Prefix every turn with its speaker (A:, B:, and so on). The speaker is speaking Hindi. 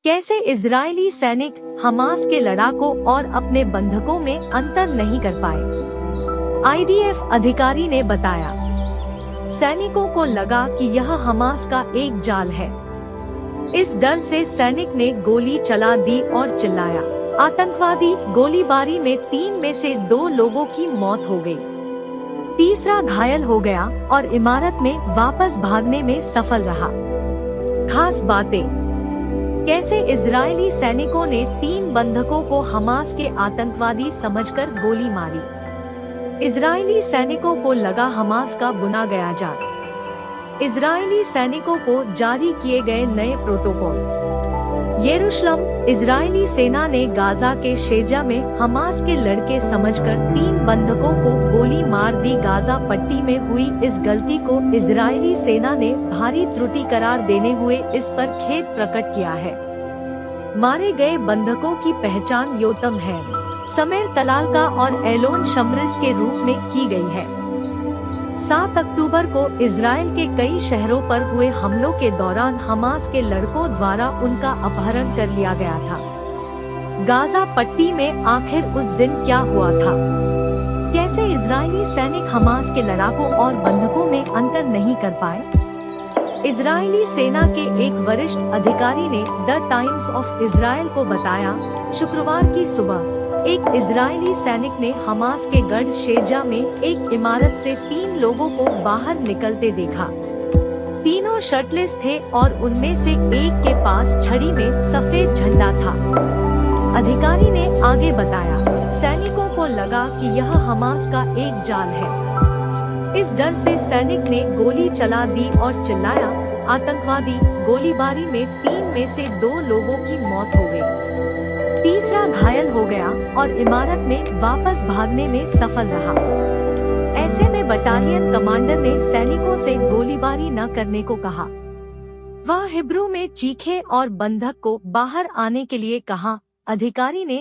A: कैसे इजरायली सैनिक हमास के लड़ाकों और अपने बंधकों में अंतर नहीं कर पाए। आईडीएफ अधिकारी ने बताया, सैनिकों को लगा कि यह हमास का एक जाल है। इस डर से सैनिक ने गोली चला दी और चिल्लाया। आतंकवादी गोलीबारी में 3 में से 2 लोगों की मौत हो गई, तीसरा घायल हो गया और इमारत में वापस भागने में सफल रहा। खास बातें, कैसे इजरायली सैनिकों ने 3 बंधकों को हमास के आतंकवादी समझकर गोली मारी। इजरायली सैनिकों को लगा हमास का बुना गया जाल। इजरायली सैनिकों को जारी किए गए नए प्रोटोकॉल। यरूशलेम, इजरायली सेना ने गाजा के शेजा में हमास के लड़के समझकर 3 बंधकों को गोली मार दी। गाजा पट्टी में हुई इस गलती को इजरायली सेना ने भारी त्रुटि करार देने हुए इस पर खेद प्रकट किया है। मारे गए बंधकों की पहचान योतम है, समेर तलालका और एलोन शमरिस के रूप में की गई है। 7 अक्टूबर को इजराइल के कई शहरों पर हुए हमलों के दौरान हमास के लड़कों द्वारा उनका अपहरण कर लिया गया था। गाजा पट्टी में आखिर उस दिन क्या हुआ था? कैसे इजरायली सैनिक हमास के लड़ाकों और बंधकों में अंतर नहीं कर पाए? इजरायली सेना के एक वरिष्ठ अधिकारी ने द टाइम्स ऑफ इजराइल को बताया, शुक्रवार की सुबह एक इजरायली सैनिक ने हमास के गढ़ शेजा में एक इमारत से 3 लोगों को बाहर निकलते देखा। तीनों शर्टलेस थे और उनमें से एक के पास छड़ी में सफेद झंडा था। अधिकारी ने आगे बताया, सैनिकों को लगा कि यह हमास का एक जाल है। इस डर से सैनिक ने गोली चला दी और चिल्लाया। आतंकवादी गोलीबारी में 3 में से 2 लोगों की मौत हो गई, तीसरा घायल हो गया और इमारत में वापस भागने में सफल रहा। ऐसे में बटालियन कमांडर ने सैनिकों से गोलीबारी न करने को कहा। वह हिब्रू में चीखे और बंधक को बाहर आने के लिए कहा। अधिकारी ने